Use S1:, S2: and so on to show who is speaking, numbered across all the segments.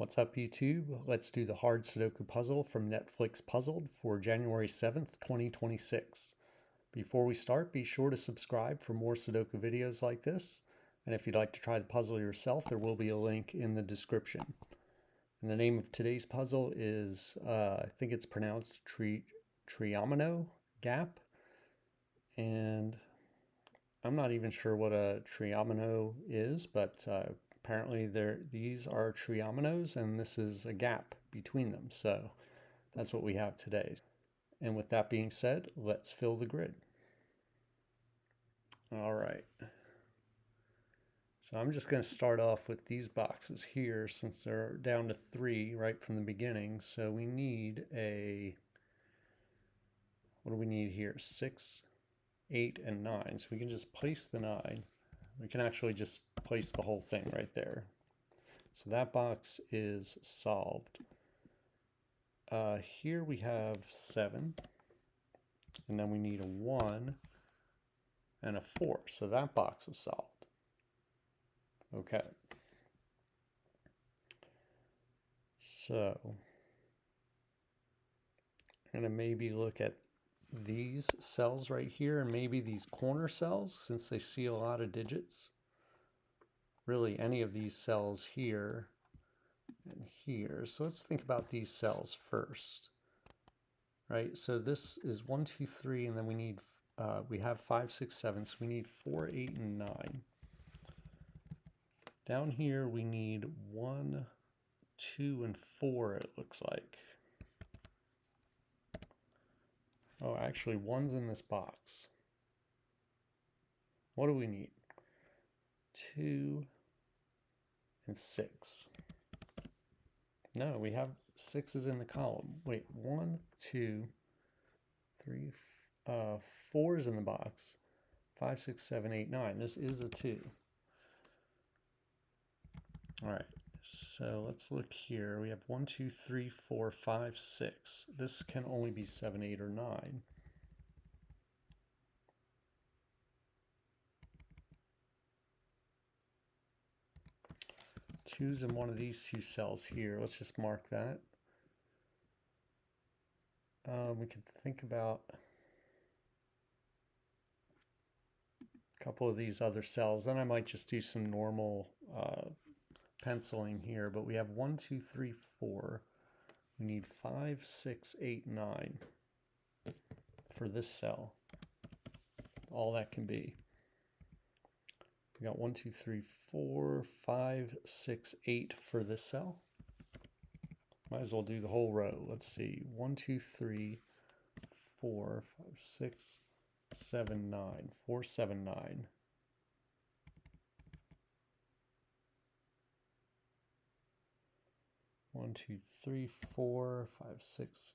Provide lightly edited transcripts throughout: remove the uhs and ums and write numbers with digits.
S1: What's up, YouTube? Let's do the hard Sudoku puzzle from Netflix Puzzled for January 7th, 2026. Before we start, be sure to subscribe for more Sudoku videos like this. And if you'd like to try the puzzle yourself, there will be a link in the description. And the name of today's puzzle is, I think it's pronounced Triomino Gap. And I'm not even sure what a triomino is, but apparently these are triominos and this is a gap between them. So that's what we have today. And with that being said, let's fill the grid. All right. So I'm just going to start off with these boxes here since they're down to 3 right from the beginning. So we need what do we need here? 6, 8, and 9. So we can just place the 9. We can actually just place the whole thing right there. So that box is solved. Here we have 7, and then we need a 1 and a 4. So that box is solved. Okay. So I'm going to maybe look at these cells right here and maybe these corner cells since they see a lot of digits. Really any of these cells here and here. So let's think about these cells first. Right, so this is 1, 2, 3, and then we need we have 5, 6, 7, so we need 4, 8, and 9. Down here we need 1, 2, and 4, it looks like. Oh, actually 1's in this box. What do we need? 2 and 6. No, we have 6 is in the column. Wait, 1, 2, 3, 4 is in the box. 5, 6, 7, 8, 9. This is a 2. All right, so let's look here. We have 1, 2, 3, 4, 5, 6. This can only be 7, 8, or 9. Two's in one of these two cells here. Let's just mark that. We could think about a couple of these other cells. Then I might just do some normal penciling here. But we have 1, 2, 3, 4. We need 5, 6, 8, 9 for this cell. All that can be. We got 1, 2, 3, 4, 5, 6, 8 for this cell. Might as well do the whole row. Let's see. 1, 2, 3, 4, 5, 6, 7, 9. 4, 7, 9. One, 2, 3, 4, 5, 6,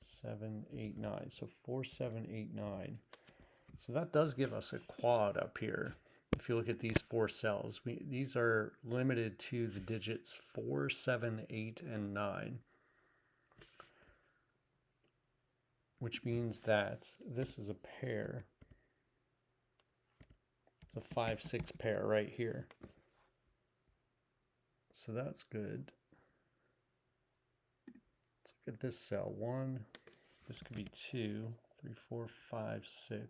S1: 7, 8, 9. So 4, 7, 8, 9. So that does give us a quad up here. If you look at these 4 cells, these are limited to the digits 4, 7, 8, and 9. Which means that this is a pair. It's a 5, 6 pair right here. So that's good. Let's look at this cell. 1, this could be 2, 3, 4, 5, 6.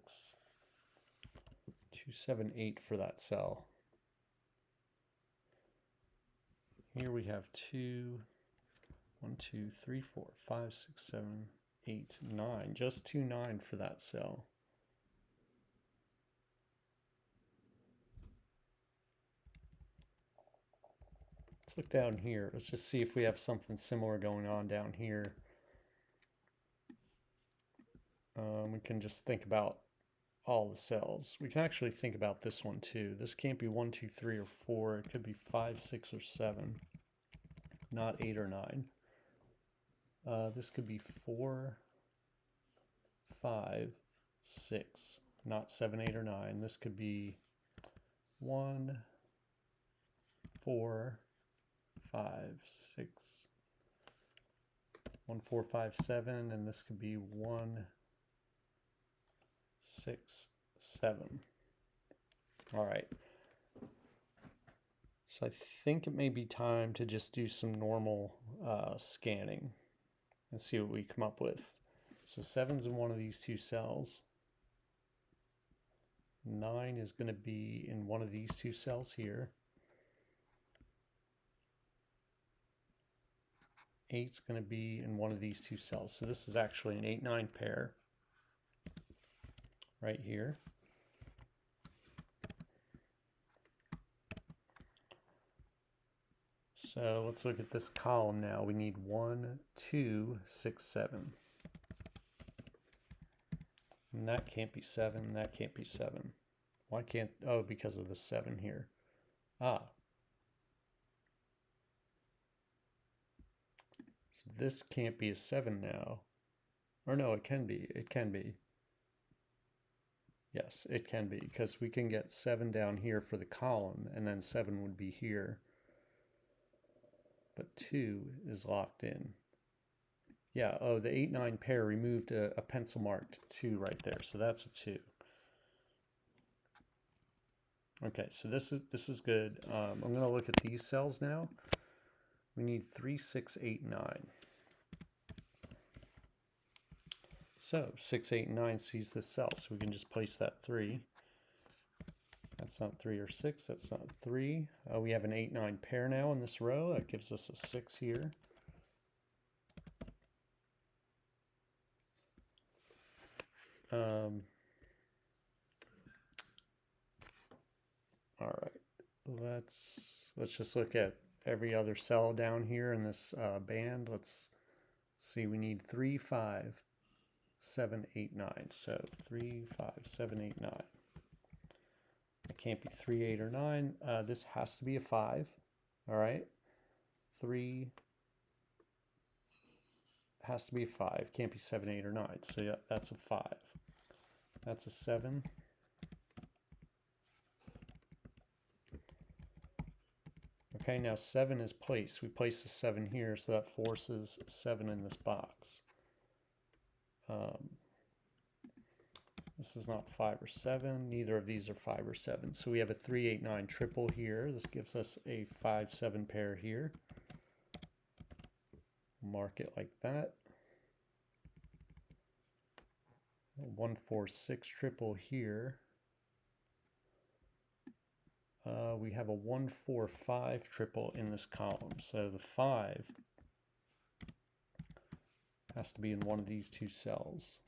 S1: 2, 7, 8 for that cell. Here we have 2, 1, 2, 3, 4, 5, 6, 7, 8, 9. Just 2, 9 for that cell. Let's look down here. Let's just see if we have something similar going on down here. We can just think about all the cells. We can actually think about this one too. This can't be 1, 2, 3, or 4. It could be 5, 6, or 7, not 8 or 9. This could be 4, 5, 6, not 7, 8, or 9. This could be 1, 4, 5, 6, 1, 4, 5, 7, and this could be 1, 6, 7. All right. So I think it may be time to just do some normal scanning and see what we come up with. So 7's in one of these two cells. 9 is going to be in one of these two cells here. 8's going to be in one of these two cells. So this is actually an 8-9 pair right here. So let's look at this column now. We need 1, 2, 6, 7. And that can't be 7, that can't be 7. Why can't, oh, because of the 7 here. Ah. So this can't be a 7 now. Or no, it can be, it can be. Yes, it can be, because we can get 7 down here for the column, and then 7 would be here. But 2 is locked in. Yeah, oh, the 8-9 pair removed a pencil marked 2 right there, so that's a 2. Okay, so this is good. I'm going to look at these cells now. We need 3, 6, 8, 9. So 6, 8, and 9 sees this cell, so we can just place that 3. That's not 3 or 6, that's not 3. We have an 8-9 pair now in this row. That gives us a 6 here. All right, let's just look at every other cell down here in this band. Let's see, we need 3, 5, 7, 8, 9. So 3, 5, 7, 8, 9. It can't be 3, 8, or 9. This has to be a 5. All right, 3 has to be a 5. Can't be 7, 8, or 9. So yeah, that's a 5. That's a 7. Okay, now 7 is placed. We place the 7 here, so that forces 7 in this box. This is not 5 or 7. Neither of these are 5 or 7. So we have a 3, 8, 9 triple here. This gives us a 5, 7 pair here. Mark it like that. 1, 4, 6 triple here. We have a 1, 4, 5 triple in this column. So the 5 has to be in one of these two cells.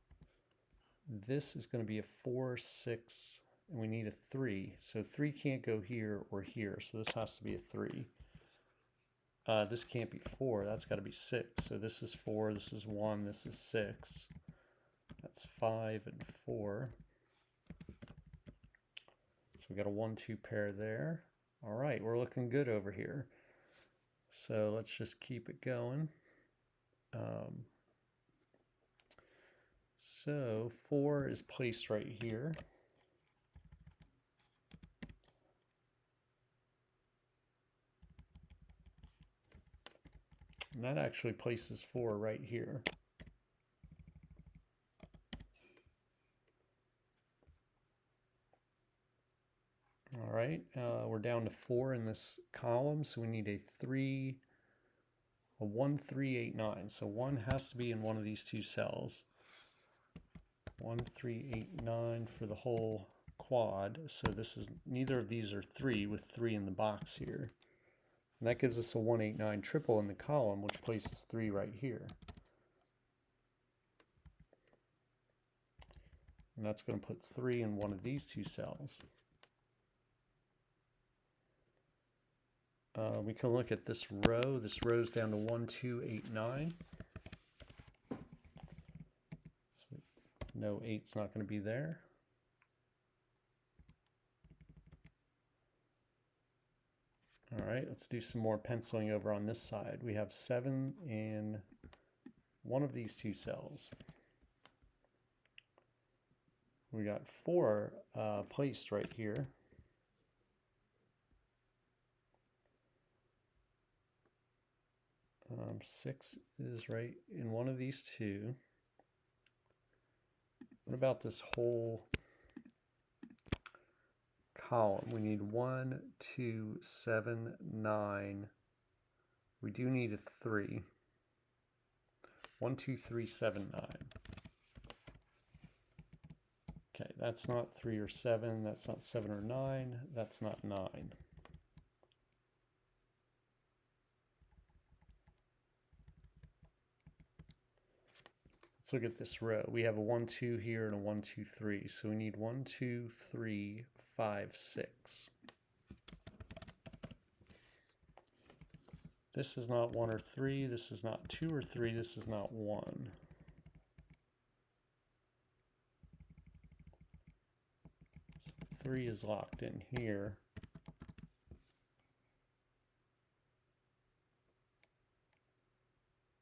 S1: This is going to be a 4, 6, and we need a 3. So 3 can't go here or here, so this has to be a 3. This can't be 4, that's got to be 6. So this is 4, this is 1, this is 6. That's 5 and 4. So we got a 1, 2 pair there. All right, we're looking good over here. So let's just keep it going. So 4 is placed right here. And that actually places 4 right here. All right, we're down to 4 in this column, so we need a 1, 3, 8, 9. So 1 has to be in one of these two cells. 1, 3, 8, 9 for the whole quad. So this is, neither of these are 3 with 3 in the box here. And that gives us a 1, 8, 9 triple in the column, which places 3 right here. And that's going to put 3 in one of these two cells. We can look at this row. This row's down to 1, 2, 8, 9. So no 8's not going to be there. All right, let's do some more penciling over on this side. We have 7 in one of these two cells. We got 4 placed right here. 6 is right in one of these two. What about this whole column. We need 1, 2, 7, 9. We do need a 3. 1, 2, 3, 7, 9. Okay, that's not 3 or 7. That's not 7 or 9. That's not 9. Let's look at this row. We have a 1, 2 here and a 1, 2, 3. So we need 1, 2, 3, 5, 6. This is not 1 or 3. This is not 2 or 3. This is not 1. So 3 is locked in here.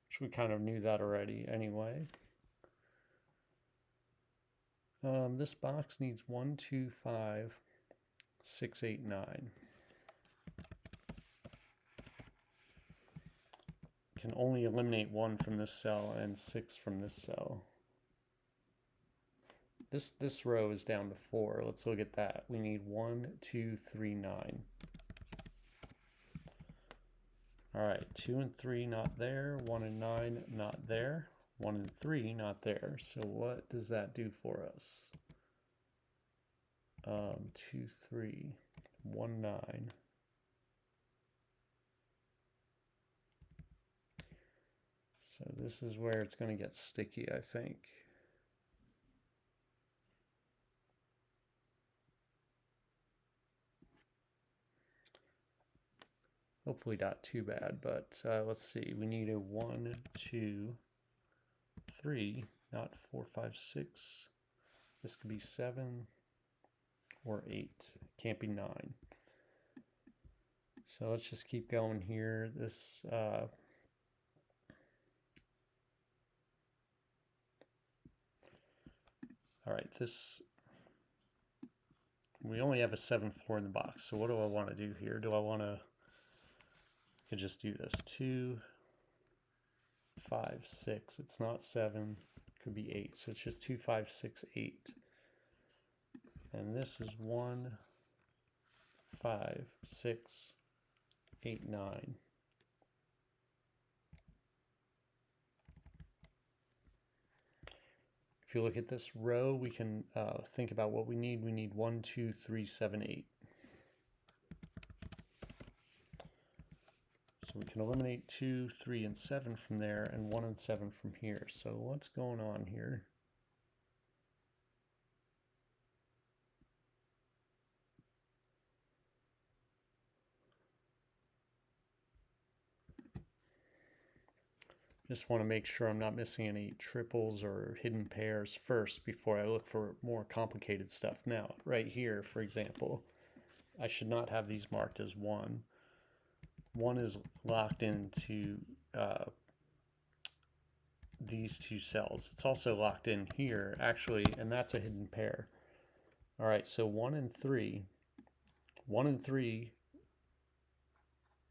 S1: Which we kind of knew that already anyway. This box needs 1, 2, 5, 6, 8, 9. Can only eliminate 1 from this cell and 6 from this cell. This row is down to 4. Let's look at that. We need 1, 2, 3, 9. All right, 2 and 3 not there. 1 and 9 not there. 1 and 3 not there. So what does that do for us? 2, 3, 1, 9. So this is where it's going to get sticky, I think. Hopefully not too bad, but let's see. We need a 1, 2, 3, not 4, 5, 6. This could be 7 or 8. Can't be 9. So let's just keep going here. This all right, we only have a 7, 4 in the box. So what do I want to do here? Do I want to, I could just do this. 2, 5, 6. It's not 7. It could be 8. So it's just 2, 5, 6, 8. And this is 1, 5, 6, 8, 9. If you look at this row, we can think about what we need. We need 1, 2, 3, 7, 8. So we can eliminate 2, 3, and 7 from there, and 1 and 7 from here. So what's going on here? Just want to make sure I'm not missing any triples or hidden pairs first before I look for more complicated stuff. Now, right here, for example, I should not have these marked as 1. 1 is locked into these two cells. It's also locked in here, actually, and that's a hidden pair. All right, so 1 and 3. 1 and 3,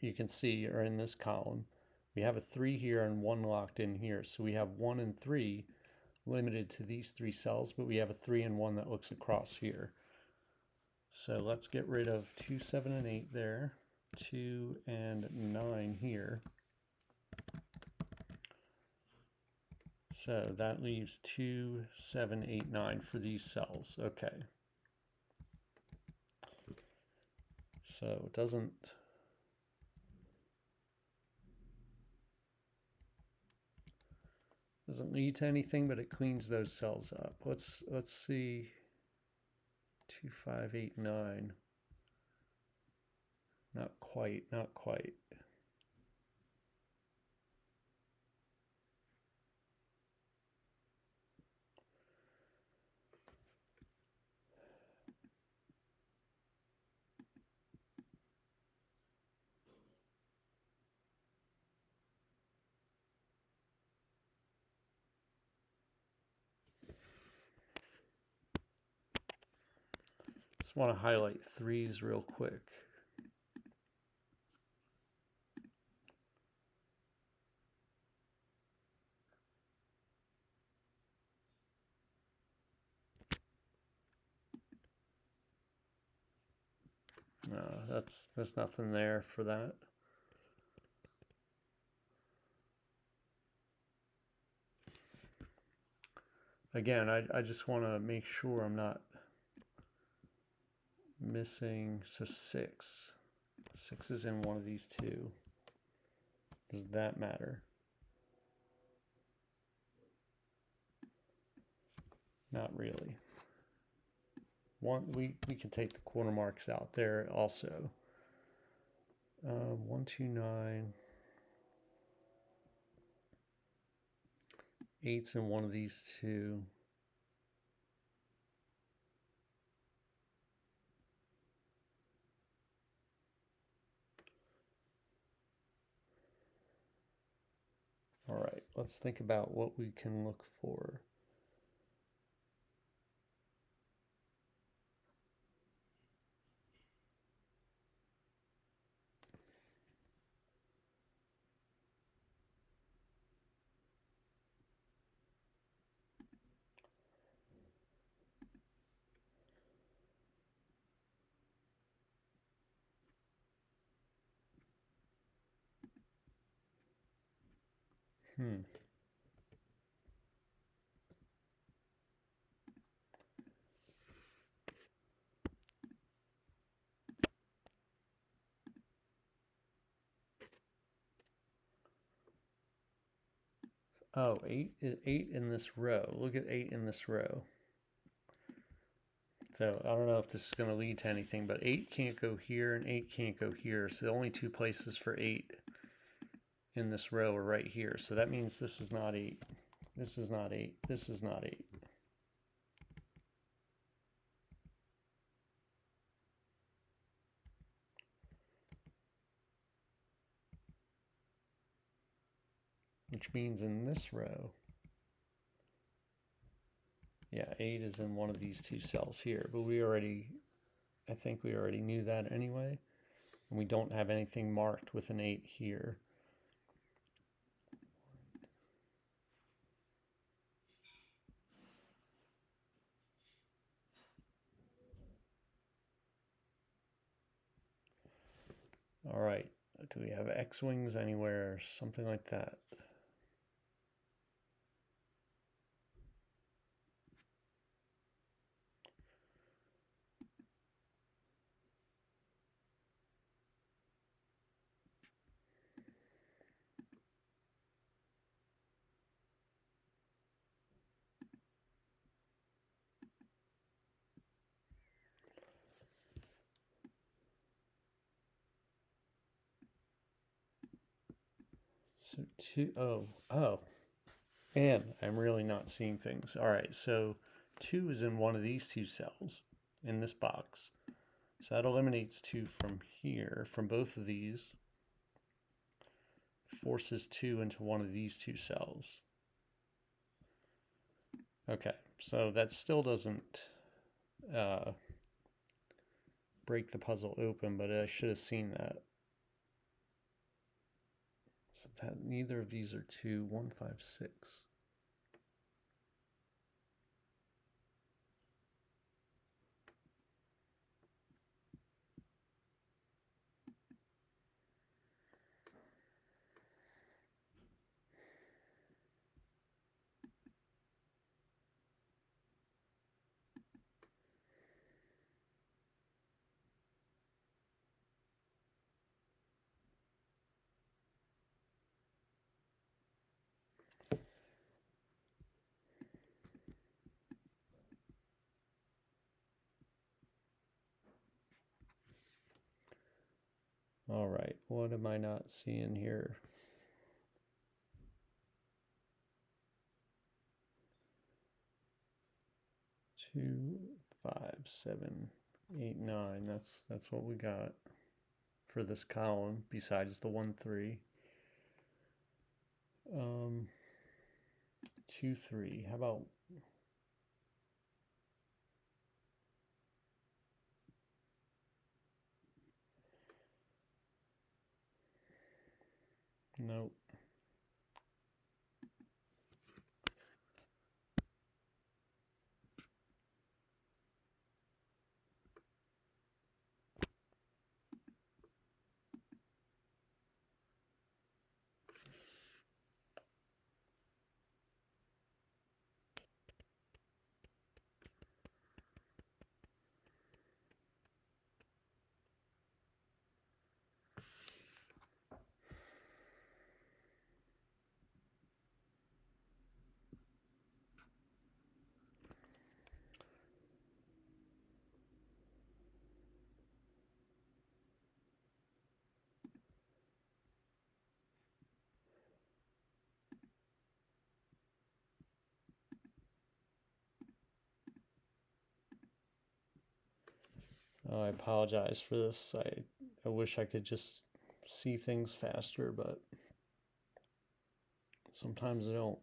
S1: you can see, are in this column. We have a 3 here and 1 locked in here. So we have 1 and 3 limited to these 3 cells, but we have a 3 and 1 that looks across here. So let's get rid of 2, 7, and 8 there, 2 and 9 here. So that leaves 2, 7, 8, 9 for these cells. Okay. So it doesn't lead to anything, but it cleans those cells up. Let's see. 2, 5, 8, 9. Not quite, not quite. Just want to highlight 3s real quick. No, there's nothing there for that. Again, I just want to make sure I'm not missing. So 6. 6 is in one of these two. Does that matter? Not really. We can take the quarter marks out there also. 1, 2, 9. 8's in one of these two. All right, let's think about what we can look for. Oh, 8 in this row. Look at 8 in this row. So I don't know if this is going to lead to anything, but 8 can't go here and 8 can't go here. So the only two places for 8 in this row are right here. So that means this is not 8. This is not 8. This is not 8. Which means in this row, yeah, 8 is in one of these two cells here. But I think we already knew that anyway. And we don't have anything marked with an 8 here. All right, do we have X-wings anywhere? Something like that. So 2, oh, man, I'm really not seeing things. All right, so 2 is in one of these two cells in this box. So that eliminates 2 from here, from both of these. Forces 2 into one of these two cells. Okay, so that still doesn't break the puzzle open, but I should have seen that. So that neither of these are 2, 1, 5, 6. All right, what am I not seeing here? Two, 5, 7, 8, 9. That's what we got for this column. Besides the 1, 3. 2, 3. How about nope. Oh, I apologize for this. I wish I could just see things faster, but sometimes I don't.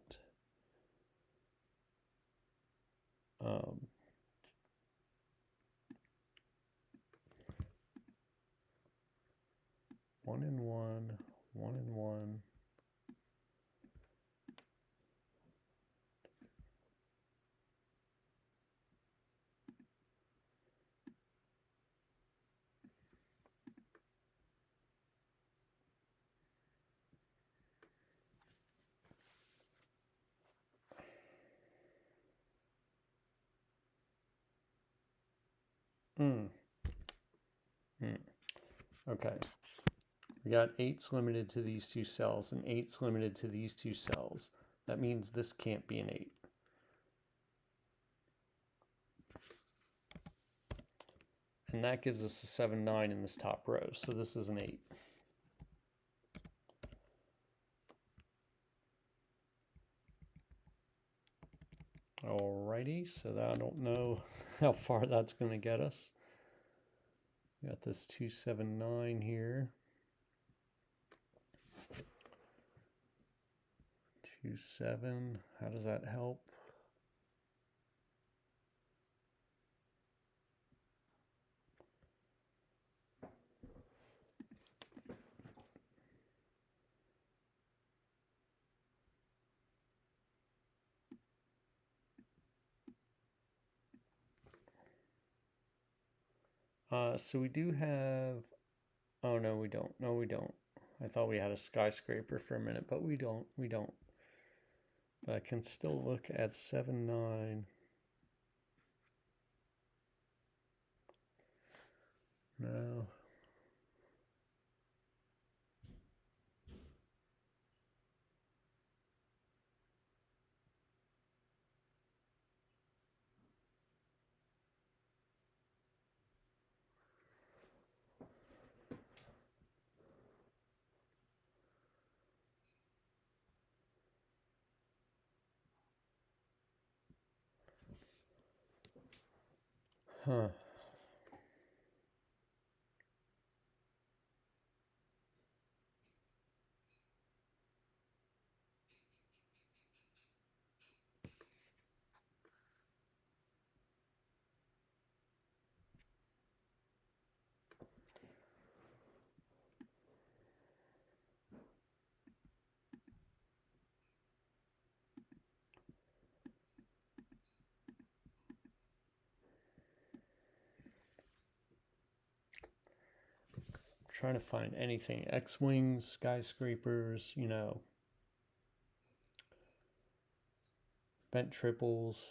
S1: Um, one and one, one and one. Hmm. Okay. We got 8's limited to these two cells and 8's limited to these two cells. That means this can't be an 8. And that gives us a 7, 9 in this top row. So this is an 8. Alrighty, so that I don't know how far that's going to get us. We got this 2, 7, 9 here. 2, 7. How does that help? So we do have, oh no we don't, no we don't. I thought we had a skyscraper for a minute, but we don't. But I can still look at 7, 9. No. Huh. Trying to find anything. X-wings, skyscrapers, you know. Bent triples.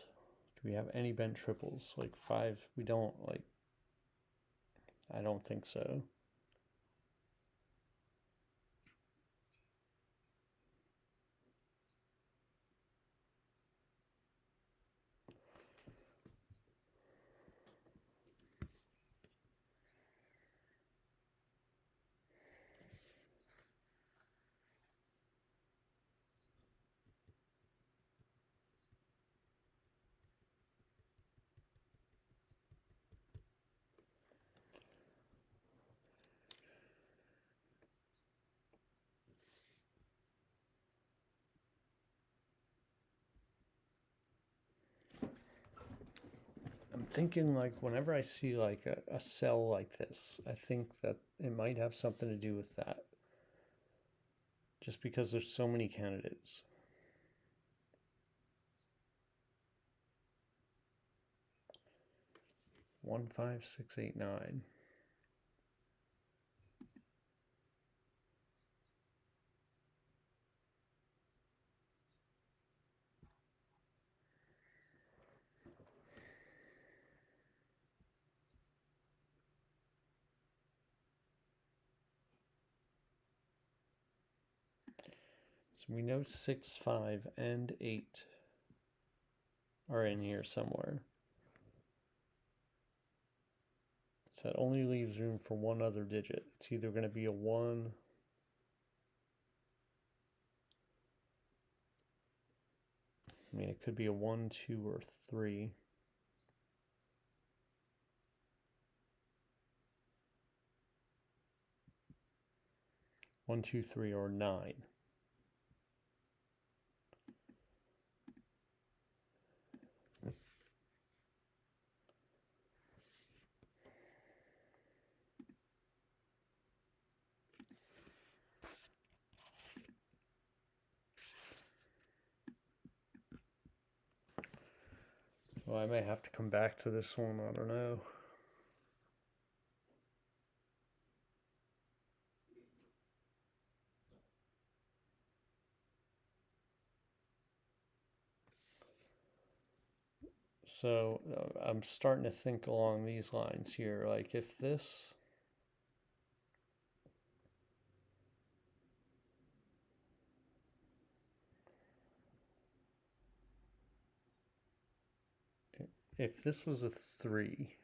S1: Do we have any bent triples? Like 5, we don't, like, I don't think so. I'm thinking like whenever I see like a cell like this, I think that it might have something to do with that. Just because there's so many candidates. One, 5, 6, 8, 9. So we know 6, 5, and 8 are in here somewhere. So that only leaves room for one other digit. It's either going to be a 1 I mean, it could be a 1, 2, or 3. 1, 2, 3, or 9. Well, I may have to come back to this one, I don't know. So I'm starting to think along these lines here, like if this was a 3,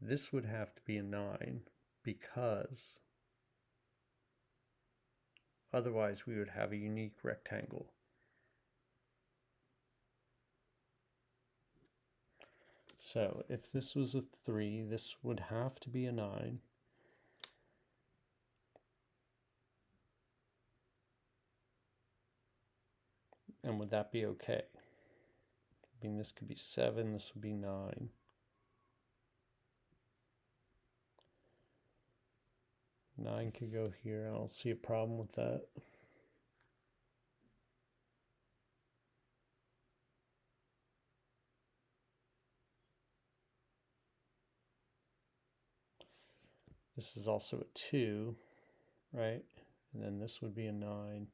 S1: this would have to be a 9 because otherwise we would have a unique rectangle. So if this was a 3, this would have to be a 9. And would that be okay? I mean, this could be 7, this would be 9. Nine could go here. I don't see a problem with that. This is also a 2, right? And then this would be a 9.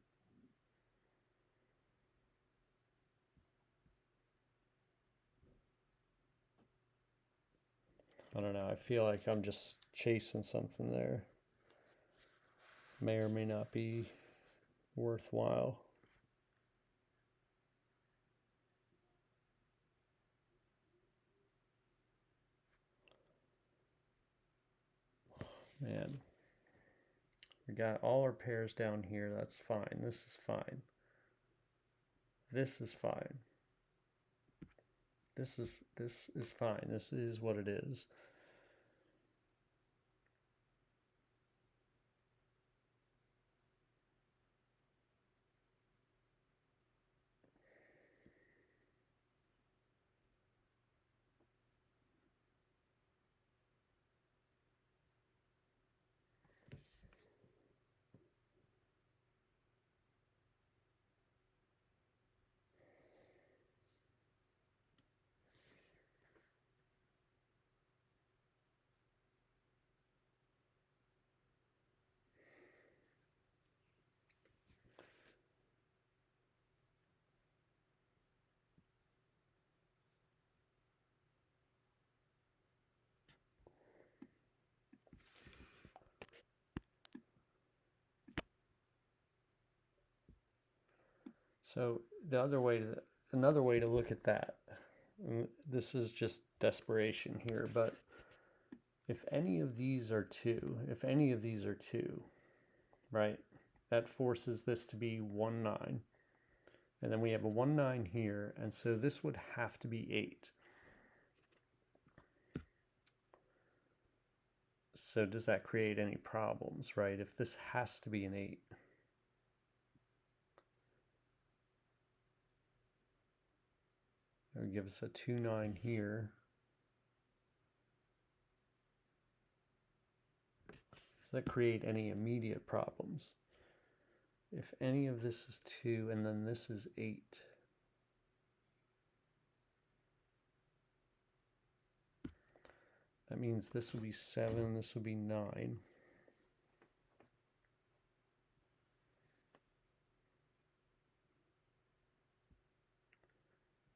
S1: I don't know. I feel like I'm just chasing something there. May or may not be worthwhile. Man, we got all our pairs down here. That's fine. This is fine. This is fine. This is fine. This is what it is. So another way to look at that, this is just desperation here, but if any of these are 2, right, that forces this to be 1, 9. And then we have a 1, 9 here, and so this would have to be 8. So does that create any problems, right? If this has to be an 8. It would give us a 2, 9 here. Does that create any immediate problems? If any of this is 2 and then this is 8. That means this would be 7, this would be 9.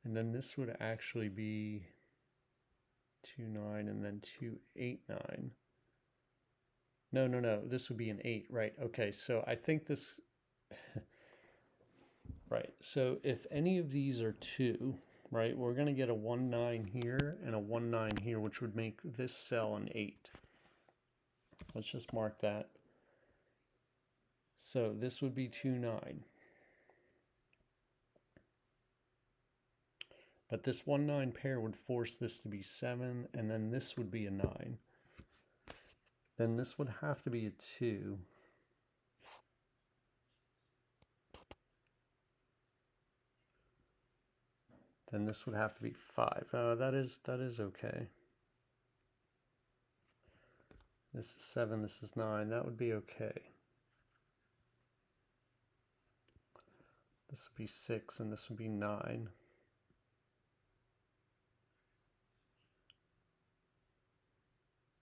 S1: And then this would actually be 2, 9, and then 2, 8, 9. No, this would be an 8, right? Okay, so I think this, right, so if any of these are 2, right, we're going to get a 1, 9 here and a 1, 9 here, which would make this cell an 8. Let's just mark that. So this would be 2, 9. But this 1, 9 pair would force this to be 7, and then this would be a 9. Then this would have to be a 2. then this would have to be 5. That is okay. This is 7, this is 9. That would be okay. This would be 6, and this would be 9.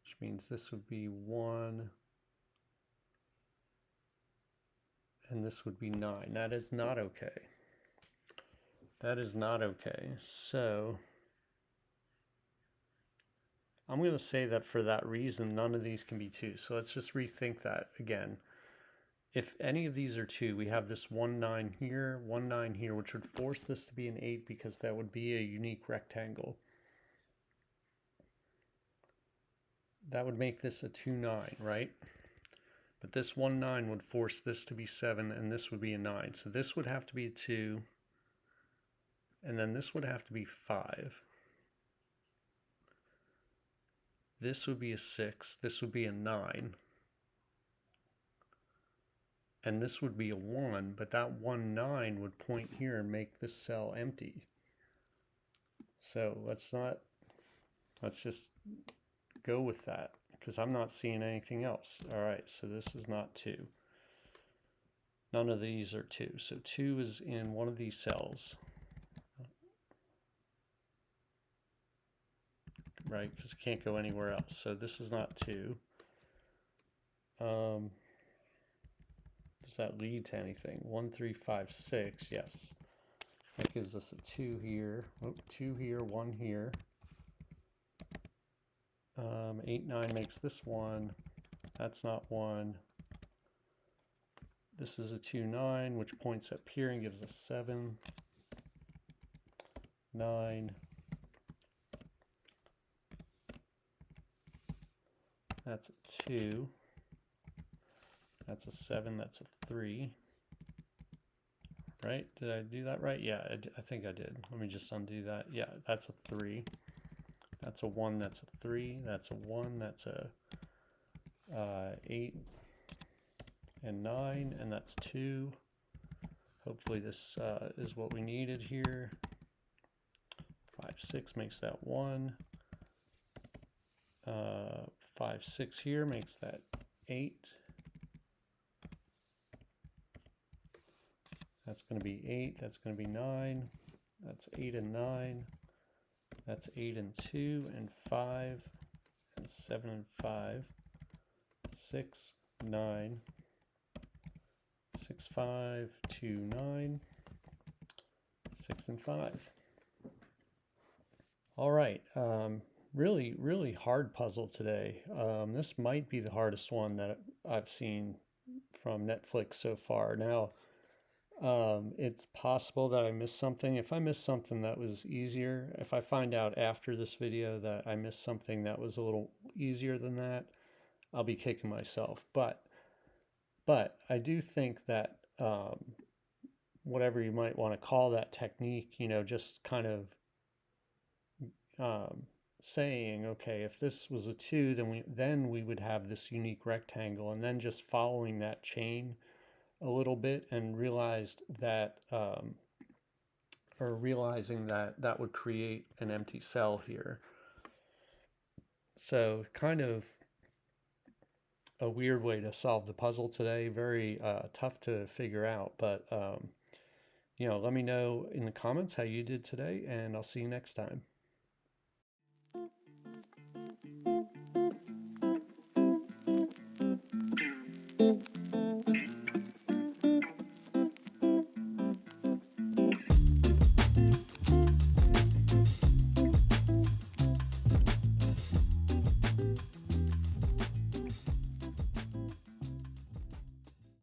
S1: Which means this would be 1. And this would be 9. That is not okay. That is not okay. So I'm going to say that for that reason, none of these can be 2. So let's just rethink that again. If any of these are 2, we have this 1, 9 here, 1, 9 here, which would force this to be an 8 because that would be a unique rectangle. That would make this a 2, 9, right? But this 1, 9 would force this to be 7, and this would be a 9. So this would have to be a 2, and then this would have to be 5. This would be a 6, this would be a 9. And this would be a 1, but that 1, 9 would point here and make this cell empty. So let's just go with that, because I'm not seeing anything else. All right, so this is not 2. None of these are 2. So 2 is in one of these cells. Right, because it can't go anywhere else. So this is not 2. Does that lead to anything? 1, 3, 5, 6, yes. That gives us a 2 here. Oh, 2 here, 1 here. 8, 9 makes this 1. That's not 1. This is a 2, 9, which points up here and gives us 7. 9. That's a 2. That's a 7. That's a 3. Right? Did I do that right? Yeah, I think I did. Let me just undo that. Yeah, that's a 3. That's a 1. That's a 3. That's a 1. That's a 8 and 9. And that's 2. Hopefully this is what we needed here. 5, 6 makes that 1. 5, 6 here makes that 8. That's going to be 8. That's going to be 9. That's 8 and 9. That's 8 and 2 and 5 and 7 and 5. 6, 9. 6, 5, 2, 9. 6 and 5. All right. Really hard puzzle today. This might be the hardest one that I've seen from Netflix so far. Now, it's possible that I missed something. If I missed something that was easier, if I find out after this video that I missed something that was a little easier than that, I'll be kicking myself. But I do think that whatever you might want to call that technique, you know, just kind of saying, okay, if this was a 2, then we would have this unique rectangle, and then just following that chain a little bit and realizing that that would create an empty cell here. So kind of a weird way to solve the puzzle today. Very tough to figure out, but you know, let me know in the comments how you did today, and I'll see you next time.